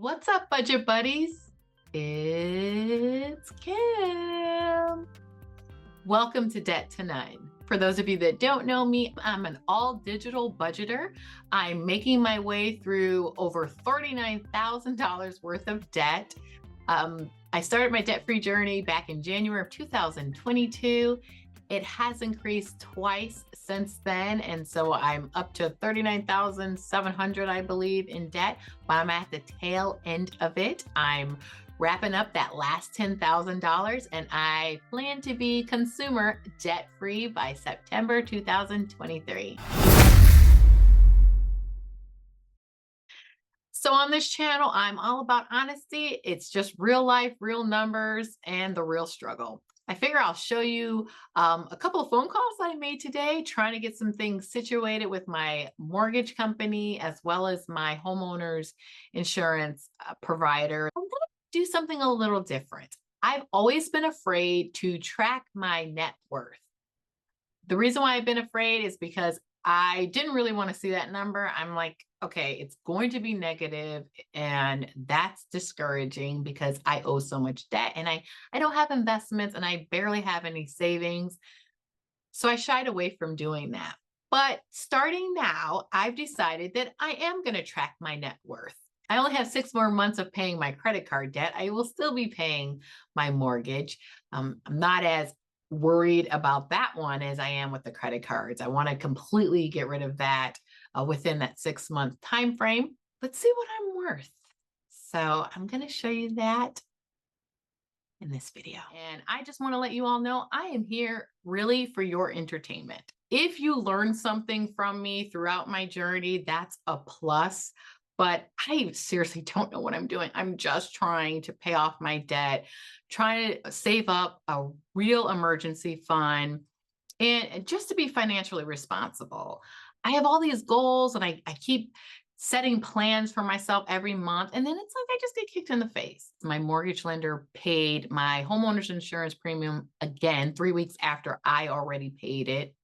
What's up, budget buddies? It's Kim. Welcome to Debt to None. For those of you that don't know me, I'm an all-digital budgeter. I'm making my way through over $39,000 worth of debt. I started my debt-free journey back in January of 2022. It has increased twice since then, and so I'm up to 39,700, I believe, in debt, but I'm at the tail end of it. I'm wrapping up that last $10,000, and I plan to be consumer debt-free by September 2023. So on this channel, I'm all about honesty. It's just real life, real numbers, and the real struggle. I figure I'll show you a couple of phone calls I made today, trying to get some things situated with my mortgage company, as well as my homeowner's insurance provider. I'm going to do something a little different. I've always been afraid to track my net worth. The reason why I've been afraid is because I didn't really want to see that number. I'm like, okay, it's going to be negative, and that's discouraging because I owe so much debt, and I don't have investments, and I barely have any savings. So I shied away from doing that. But starting now, I've decided that I am going to track my net worth. I only have 6 more months of paying my credit card debt. I will still be paying my mortgage. I'm not as worried about that one as I am with the credit cards. I want to completely get rid of that within that 6-month time frame. Let's see what I'm worth. So I'm going to show you that in this video. And I just want to let you all know I am here really for your entertainment. If you learn something from me throughout my journey, that's a plus. But I seriously don't know what I'm doing. I'm just trying to pay off my debt, trying to save up a real emergency fund, and just to be financially responsible. I have all these goals, and I keep setting plans for myself every month. And then it's like I just get kicked in the face. My mortgage lender paid my homeowner's insurance premium again 3 weeks after I already paid it.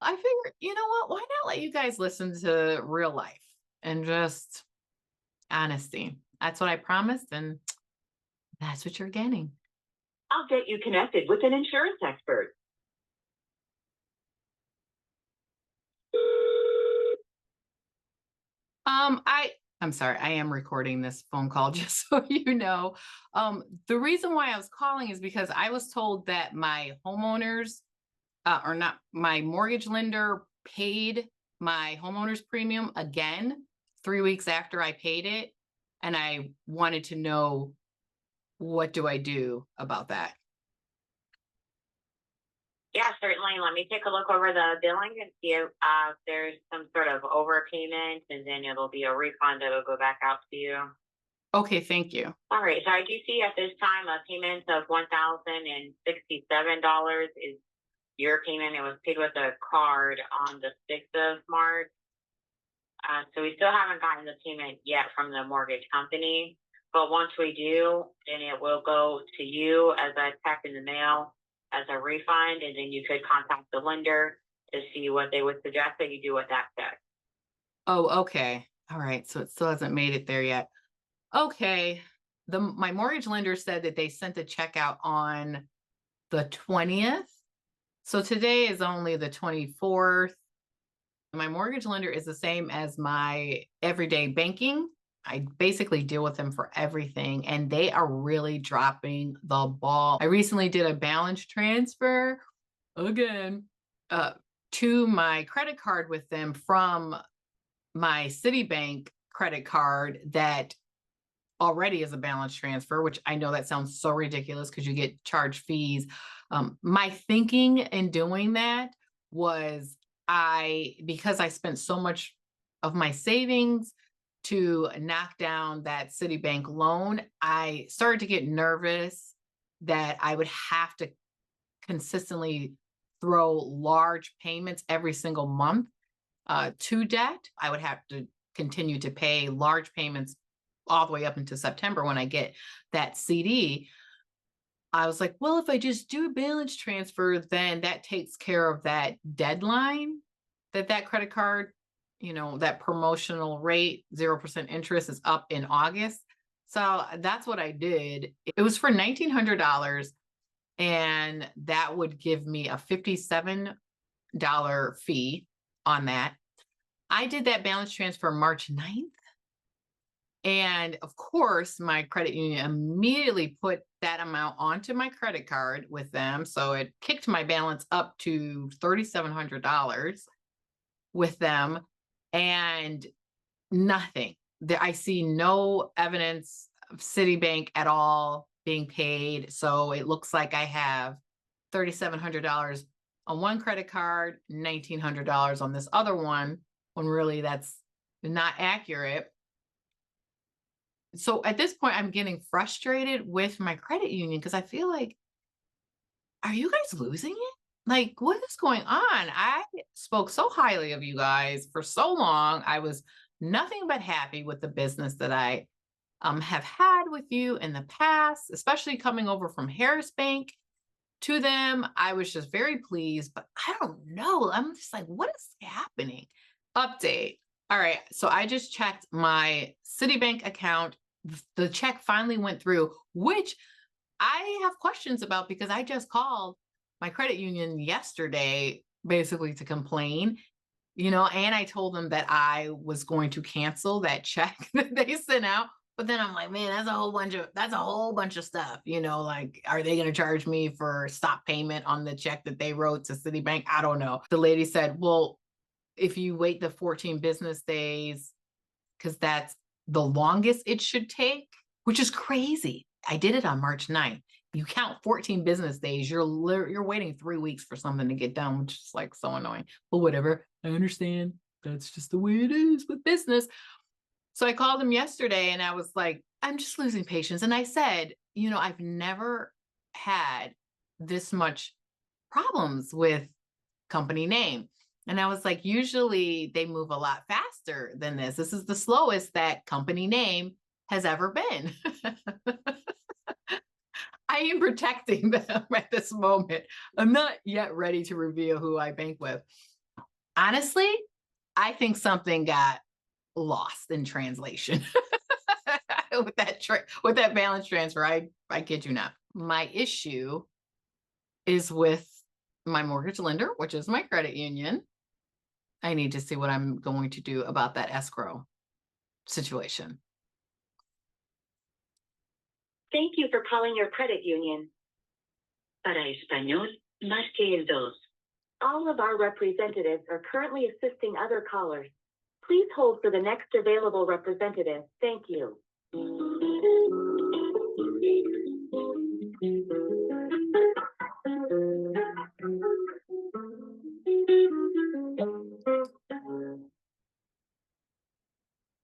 I figured, you know what? Why not let you guys listen to real life and just honesty? That's what I promised, and that's what you're getting. I'll get you connected with an insurance expert. I'm sorry, I am recording this phone call just so you know. The reason why I was calling is because I was told that my homeowners, or not, my mortgage lender paid my homeowner's premium again 3 weeks after I paid it. And I wanted to know, what do I do about that? Yeah, certainly. Let me take a look over the billing and see if there's some sort of overpayment, and then it'll be a refund that'll go back out to you. Okay, thank you. All right. So I do see at this time a payment of $1,067 is your payment. It was paid with a card on the 6th of March. So we still haven't gotten the payment yet from the mortgage company. But once we do, then it will go to you as a check in the mail as a refund, and then you could contact the lender to see what they would suggest that you do with that check. Oh, okay. All right. So it still hasn't made it there yet. Okay. My mortgage lender said that they sent a check out on the 20th. So today is only the 24th. My mortgage lender is the same as my everyday banking. I basically deal with them for everything, and they are really dropping the ball. I recently did a balance transfer again to my credit card with them from my Citibank credit card that already is a balance transfer, which I know that sounds so ridiculous because you get charged fees. My thinking in doing that was because I spent so much of my savings to knock down that Citibank loan, I started to get nervous that I would have to consistently throw large payments every single month to debt. I would have to continue to pay large payments all the way up into September when I get that CD. I was like, well, if I just do a balance transfer, then that takes care of that deadline that credit card, that promotional rate, 0% interest, is up in August. So that's what I did. It was for $1,900, and that would give me a $57 fee on that. I did that balance transfer March 9th. And of course, my credit union immediately put that amount onto my credit card with them. So it kicked my balance up to $3,700 with them, and nothing. I see no evidence of Citibank at all being paid. So it looks like I have $3,700 on one credit card, $1,900 on this other one, when really that's not accurate. So at this point, I'm getting frustrated with my credit union because I feel like, are you guys losing it? Like, what is going on? I spoke so highly of you guys for so long. I was nothing but happy with the business that I have had with you in the past, especially coming over from Harris Bank to them. I was just very pleased, but I don't know. I'm just like, what is happening? Update. All right. So I just checked my Citibank account. The check finally went through, which I have questions about because I just called my credit union yesterday basically to complain, and I told them that I was going to cancel that check that they sent out. But then I'm like, man, that's a whole bunch of stuff, like, are they going to charge me for stop payment on the check that they wrote to Citibank? I don't know. The lady said, well, if you wait the 14 business days, because that's the longest it should take, which is crazy. I did it on March 9th. You count 14 business days, you're waiting 3 weeks for something to get done, which is like so annoying. But whatever, I understand. That's just the way it is with business. So I called them yesterday and I was like, I'm just losing patience. And I said, I've never had this much problems with company name. And I was like, usually they move a lot faster than this. This is the slowest that company name has ever been. I am protecting them at this moment. I'm not yet ready to reveal who I bank with. Honestly, I think something got lost in translation with that balance transfer. I kid you not. My issue is with my mortgage lender, which is my credit union. I need to see what I'm going to do about that escrow situation. Thank you for calling your credit union. Para español, marque el dos. All of our representatives are currently assisting other callers. Please hold for the next available representative. Thank you.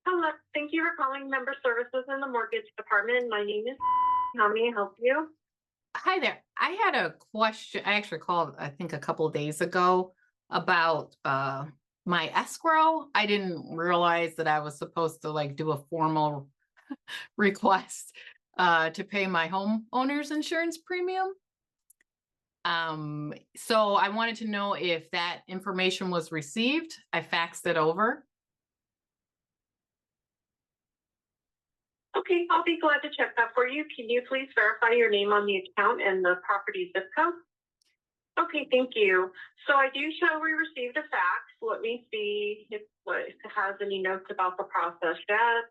Hello, thank you for calling Member Services in the Mortgage Department. My name is. How may I help you? Hi there. I had a question. I actually called, I think, a couple of days ago about my escrow. I didn't realize that I was supposed to do a formal request to pay my homeowner's insurance premium. So I wanted to know if that information was received. I faxed it over. Okay, I'll be glad to check that for you. Can you please verify your name on the account and the property zip code? Okay, thank you. So I do show we received a fax. Let me see if it has any notes about the process yet.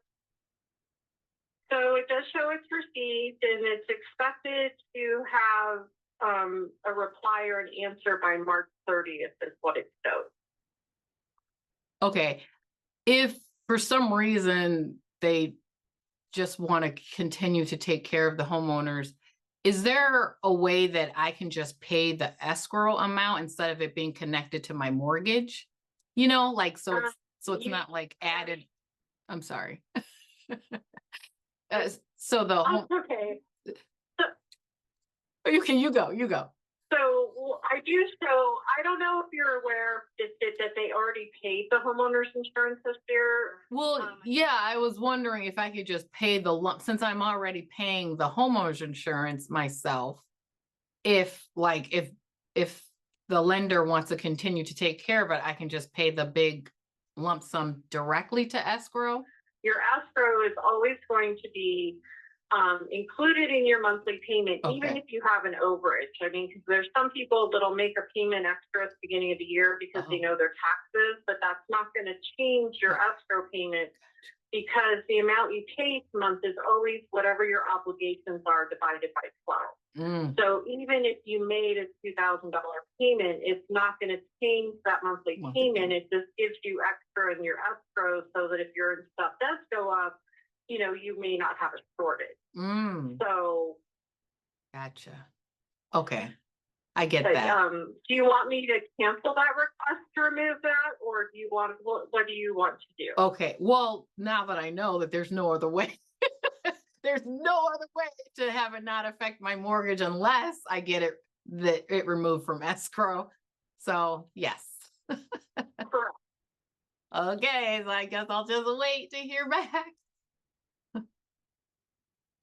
So it does show it's received and it's expected to have a reply or an answer by March 30th is what it shows. Okay. If for some reason they just want to continue to take care of the homeowners, is there a way that I can just pay the escrow amount instead of it being connected to my mortgage? So it's not like added. I'm sorry. So the home. Okay. You go. So I do show, I don't know if you're aware that they already paid the homeowner's insurance this year. Well, yeah, I was wondering if I could just pay the lump, since I'm already paying the homeowner's insurance myself. If the lender wants to continue to take care of it, I can just pay the big lump sum directly to escrow. your escrow is always going to be included in your monthly payment, even Okay. if you have an overage. I mean, because there's some people that'll make a payment extra at the beginning of the year because they know their taxes, but that's not going to change your escrow payment because the amount you pay each month is always whatever your obligations are divided by 12. So even if you made a $2,000 payment, it's not going to change that monthly payment. It just gives you extra in your escrow so that if your stuff does go up, you know, you may not have it sorted. So, Gotcha. Okay. I get but, that. do you want me to cancel that request to remove that, or do you want, what do you want to do? Okay. Well, now that I know that there's no other way, there's no other way to have it not affect my mortgage unless I get it removed from escrow. So yes. Correct. Okay. So I guess I'll just wait to hear back.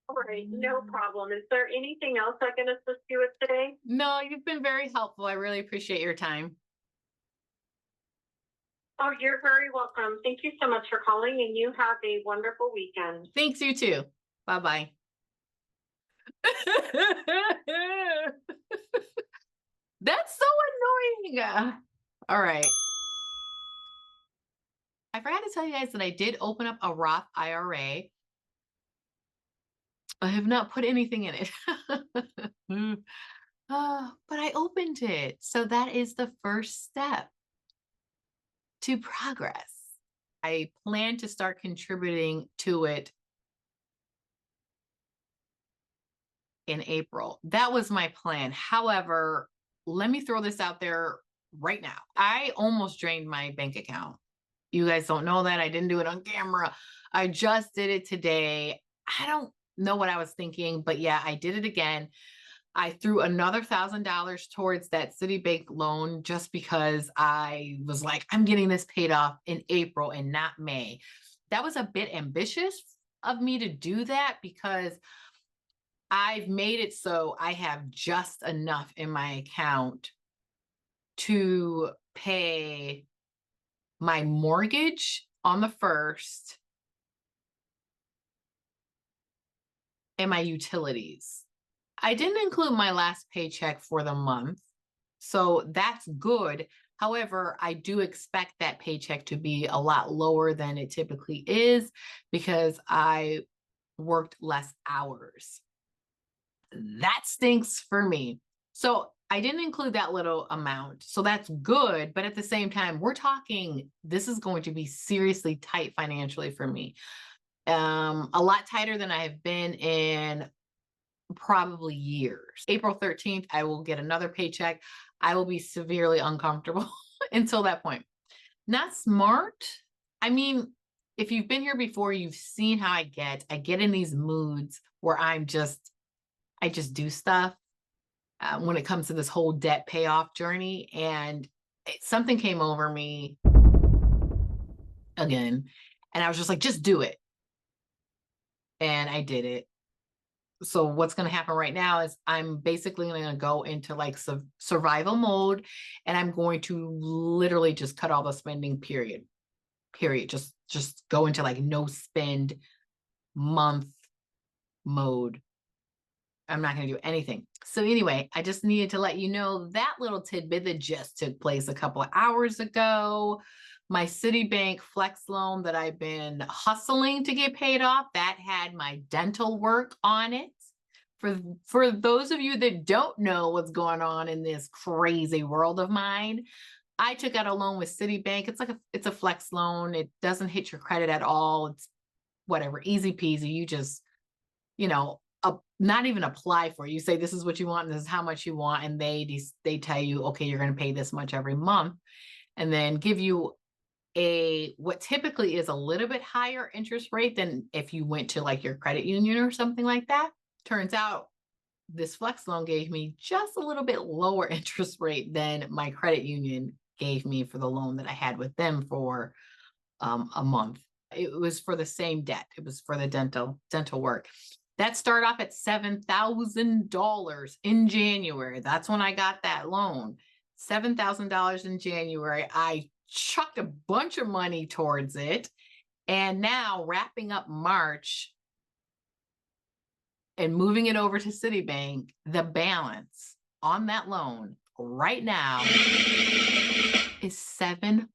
All right, no problem. Is there anything else I can assist you with today? No, you've been very helpful. I really appreciate your time. Oh, you're very welcome. Thank you so much for calling, and you have a wonderful weekend. Thanks, you too. Bye-bye. That's so annoying. All right. I forgot to tell you guys that I did open up a Roth IRA. I have not put anything in it. But I opened it. So that is the first step to progress. I plan to start contributing to it in April. That was my plan. However, let me throw this out there right now. I almost drained my bank account. You guys don't know that. I didn't do it on camera. I just did it today. I don't know what I was thinking, but yeah, I did it again. I threw another $1,000 towards that Citibank loan just because I was like, I'm getting this paid off in April and not May. That was a bit ambitious of me to do that because I've made it so I have just enough in my account to pay my mortgage on the 1st and my utilities. I didn't include my last paycheck for the month, so that's good. However, I do expect that paycheck to be a lot lower than it typically is because I worked less hours. That stinks for me. So I didn't include that little amount. So that's good. But at the same time, we're talking, this is going to be seriously tight financially for me. A lot tighter than I have been in probably years. April 13th, I will get another paycheck. I will be severely uncomfortable until that point. Not smart. I mean, if you've been here before, you've seen how I get in these moods where I just do stuff when it comes to this whole debt payoff journey. And something came over me again. And I was just like, just do it. And I did it. So what's going to happen right now is I'm basically going to go into like survival mode, and I'm going to literally just cut all the spending, period. Just go into like no spend month mode. I'm not going to do anything. So anyway, I just needed to let you know that little tidbit that just took place a couple of hours ago. My Citibank Flex loan that I've been hustling to get paid off, that had my dental work on it. For those of you that don't know what's going on in this crazy world of mine, I took out a loan with Citibank. It's a flex loan. It doesn't hit your credit at all. It's whatever, easy peasy. You just, not even apply for it. You say, this is what you want, and this is how much you want. And they tell you, okay, you're going to pay this much every month, and then give you what typically is a little bit higher interest rate than if you went to like your credit union or something like that. Turns out this flex loan gave me just a little bit lower interest rate than my credit union gave me for the loan that I had with them for a month. It was for the same debt. It was for the dental work. That started off at $7,000 in January. That's when I got that loan. $7,000 in January. I chucked a bunch of money towards it. And now wrapping up March and moving it over to Citibank, the balance on that loan right now is $750.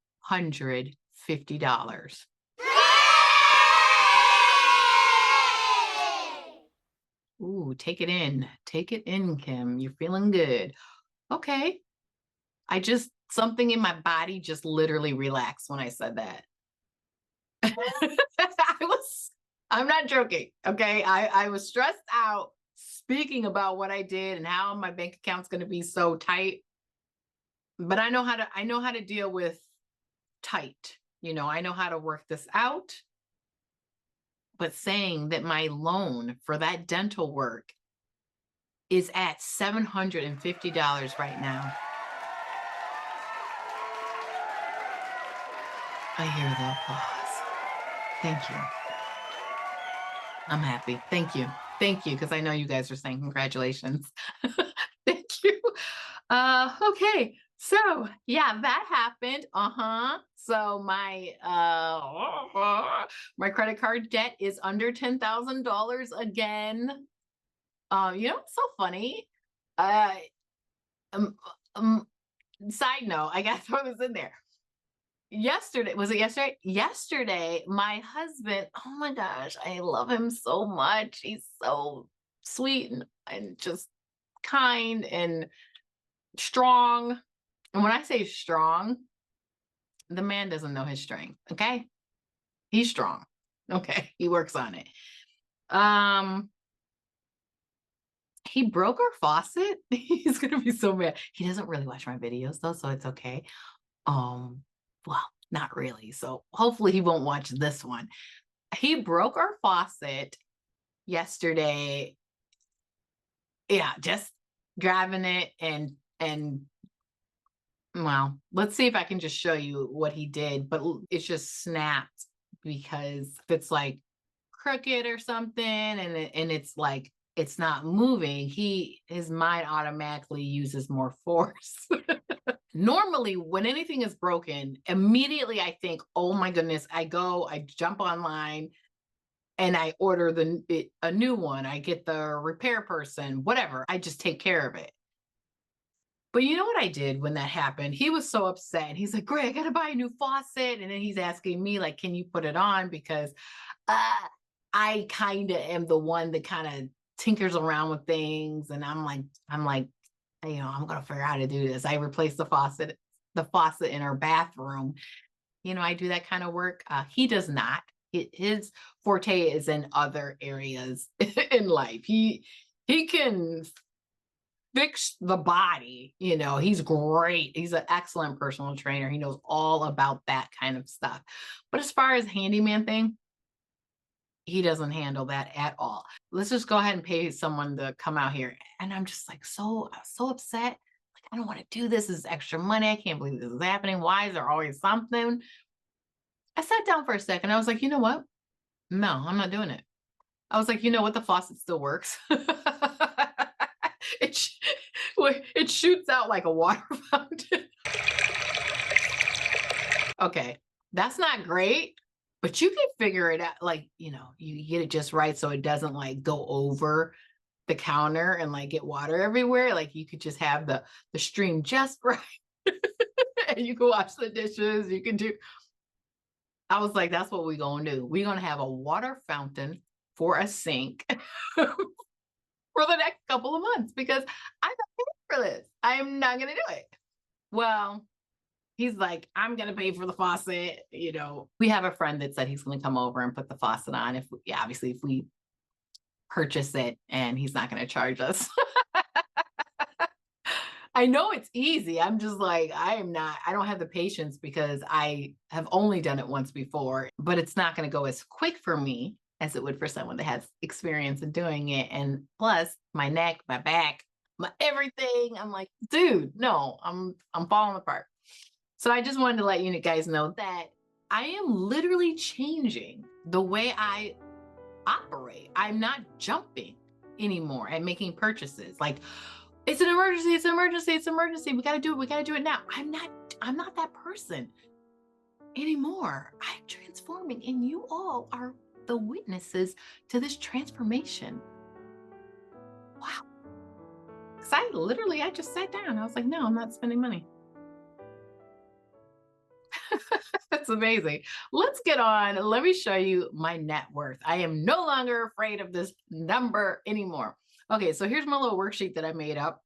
Ooh, take it in. Take it in, Kim. You're feeling good. Okay. Something in my body just literally relaxed when I said that. I'm not joking. Okay. I was stressed out speaking about what I did and how my bank account's going to be so tight. But I know how to deal with tight. I know how to work this out. But saying that my loan for that dental work is at $750 right now. I hear the applause. Thank you. I'm happy. Thank you. Thank you. Because I know you guys are saying congratulations. Thank you. Okay. So yeah, that happened. So my my credit card debt is under $10,000 again. It's so funny. Side note, I gotta throw this in there. Was it yesterday? Yesterday, my husband, oh my gosh, I love him so much. He's so sweet and just kind and strong. And when I say strong, the man doesn't know his strength. Okay. He's strong. Okay. He works on it. He broke our faucet. He's gonna be so mad. He doesn't really watch my videos though, so it's okay. Well, not really. So hopefully he won't watch this one. He broke our faucet yesterday. Yeah, just driving it and well, let's see if I can just show you what he did, but it's just snapped because it's like crooked or something and it's like it's not moving. His mind automatically uses more force. Normally, when anything is broken, immediately I think, oh my goodness, I jump online and I order a new one. I get the repair person, whatever. I just take care of it. But you know what I did when that happened? He was so upset. He's like, Greg, I got to buy a new faucet. And then he's asking me, like, can you put it on? Because I kind of am the one that kind of tinkers around with things. And I'm like, I'm going to figure out how to do this. I replaced the faucet in our bathroom. I do that kind of work. He does not. His forte is in other areas in life. He can fix the body. He's great. He's an excellent personal trainer. He knows all about that kind of stuff. But as far as handyman thing, he doesn't handle that at all. Let's just go ahead and pay someone to come out here. And I'm just like, so upset. Like, I don't want to do this. This is extra money. I can't believe this is happening. Why is there always something? I sat down for a second. I was like, you know what? No, I'm not doing it. I was like, you know what? The faucet still works. It shoots out like a water fountain. Okay, that's not great, but you can figure it out. Like, you get it just right so it doesn't like go over the counter and like get water everywhere. Like you could just have the stream just right. And you can wash the dishes. I was like, that's what we're going to do. We're going to have a water fountain for a sink for the next couple of months because I'm not paying for this. I'm not going to do it. Well, he's like, I'm going to pay for the faucet. We have a friend that said he's going to come over and put the faucet on. Obviously, if we purchase it, and he's not going to charge us. I know it's easy. I'm just like, I don't have the patience because I have only done it once before, but it's not going to go as quick for me as it would for someone that has experience in doing it. And plus my neck, my back, my everything. I'm like, dude, no, I'm falling apart. So I just wanted to let you guys know that I am literally changing the way I operate. I'm not jumping anymore and making purchases. Like, it's an emergency, it's an emergency, it's an emergency. We got to do it now. I'm not that person. anymore. I'm transforming, and you all are the witnesses to this transformation. Wow. Because I just sat down. I was like, no, I'm not spending money. That's amazing. Let's get on. Let me show you my net worth. I am no longer afraid of this number anymore. Okay, so here's my little worksheet that I made up.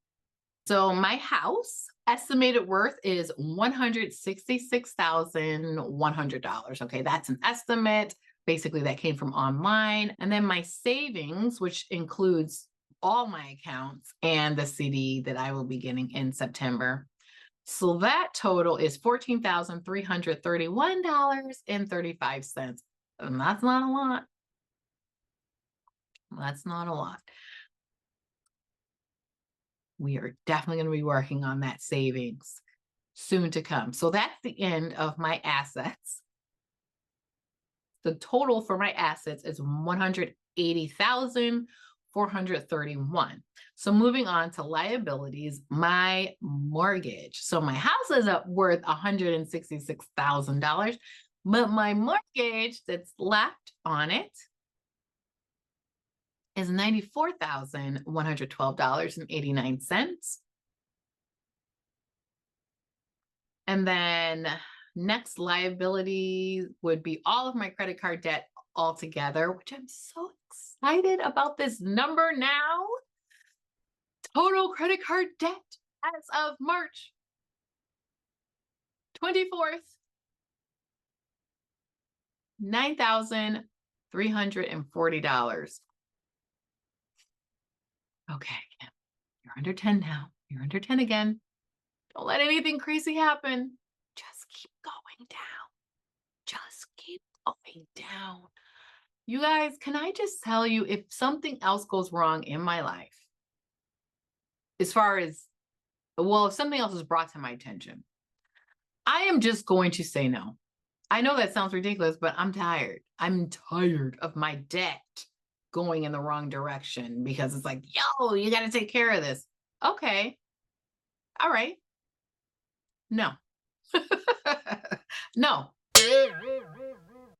So my house estimated worth is $166,100. Okay, that's an estimate. Basically, that came from online. And then my savings, which includes all my accounts and the CD that I will be getting in September. So that total is $14,331.35. And that's not a lot. That's not a lot. We are definitely going to be working on that savings soon to come. So that's the end of my assets. The total for my assets is $180,431. So moving on to liabilities, my mortgage. So my house is worth $166,000, but my mortgage that's left on it is $94,112.89. And then next liability would be all of my credit card debt altogether, which I'm so excited about this number now. Total credit card debt as of March 24th, $9,340. Okay, you're under 10 now. You're under 10 again. Don't let anything crazy happen. Just keep going down. Just keep going down. You guys, can I just tell you, if something else goes wrong in my life, as far as, well, if something else is brought to my attention, I am just going to say no. I know that sounds ridiculous, but I'm tired. I'm tired of my debt going in the wrong direction, because it's like, yo, you got to take care of this. Okay. All right. No. No.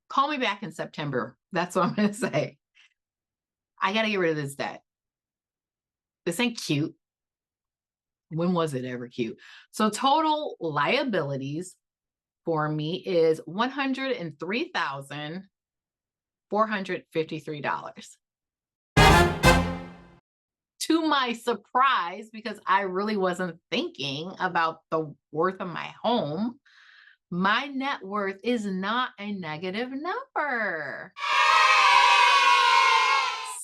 Call me back in September. That's what I'm going to say. I got to get rid of this debt. This ain't cute. When was it ever cute? So total liabilities for me is $103,453. To my surprise, because I really wasn't thinking about the worth of my home, my net worth is not a negative number.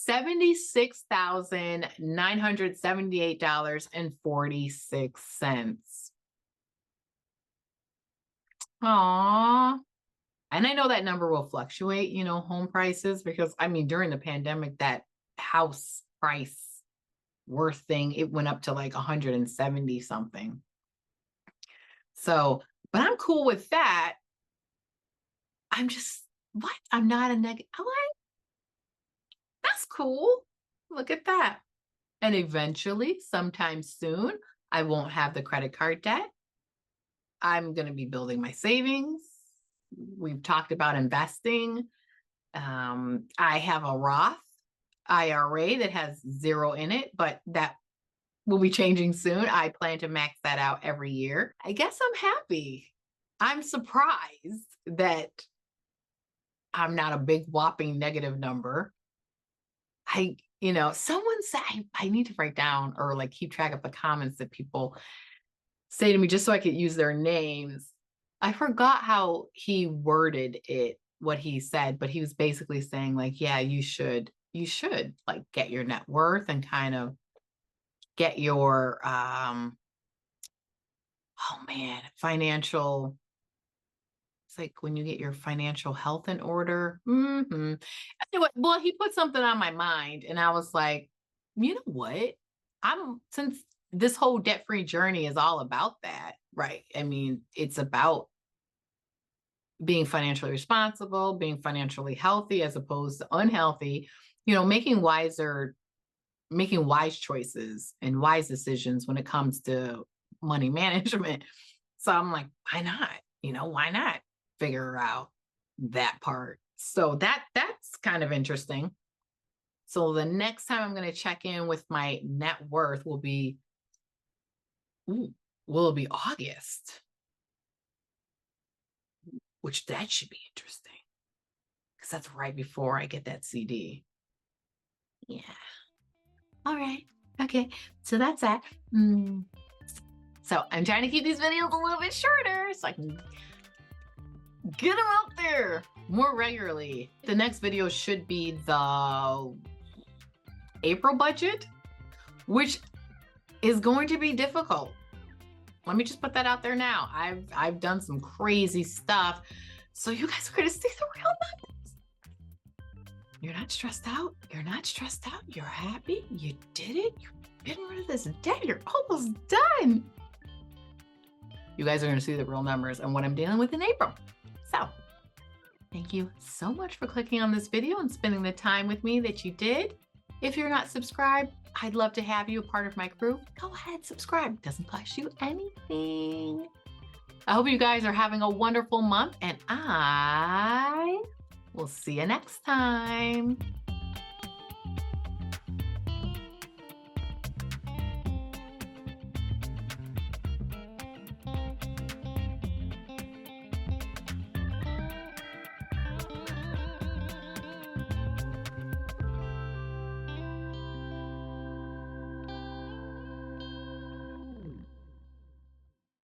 $76,978.46. Aww. And I know that number will fluctuate, home prices, because I mean, during the pandemic, that house price worth thing, it went up to like 170 something. So, but I'm cool with that. I'm not a negative. I'm like, that's cool. Look at that. And eventually, sometime soon, I won't have the credit card debt. I'm going to be building my savings. We've talked about investing. I have a Roth IRA that has 0 in it, but that will be changing soon. I plan to max that out every year. I guess I'm happy. I'm surprised that I'm not a big whopping negative number. Someone said I need to write down or like keep track of the comments that people say to me just so I could use their names. I forgot how he worded it, what he said, but he was basically saying like, yeah, you should like get your net worth and kind of get your financial, it's like when you get your financial health in order. Anyway, well, he put something on my mind and I was like, you know what? Since this whole debt-free journey is all about that, right? I mean, it's about being financially responsible, being financially healthy as opposed to unhealthy, making wise choices and wise decisions when it comes to money management. So I'm like, why not? Why not? figure out that part. So that's kind of interesting. So the next time I'm going to check in with my net worth will be August, which that should be interesting because that's right before I get that CD. Yeah. All right. Okay. So that's that. So I'm trying to keep these videos a little bit shorter so I can get them out there more regularly. The next video should be the April budget, which is going to be difficult. Let me just put that out there now. I've done some crazy stuff. So you guys are going to see the real numbers. You're not stressed out. You're not stressed out. You're happy. You did it. You're getting rid of this debt. You're almost done. You guys are going to see the real numbers and what I'm dealing with in April. So thank you so much for clicking on this video and spending the time with me that you did. If you're not subscribed, I'd love to have you a part of my crew. Go ahead, subscribe. It doesn't cost you anything. I hope you guys are having a wonderful month, and I will see you next time.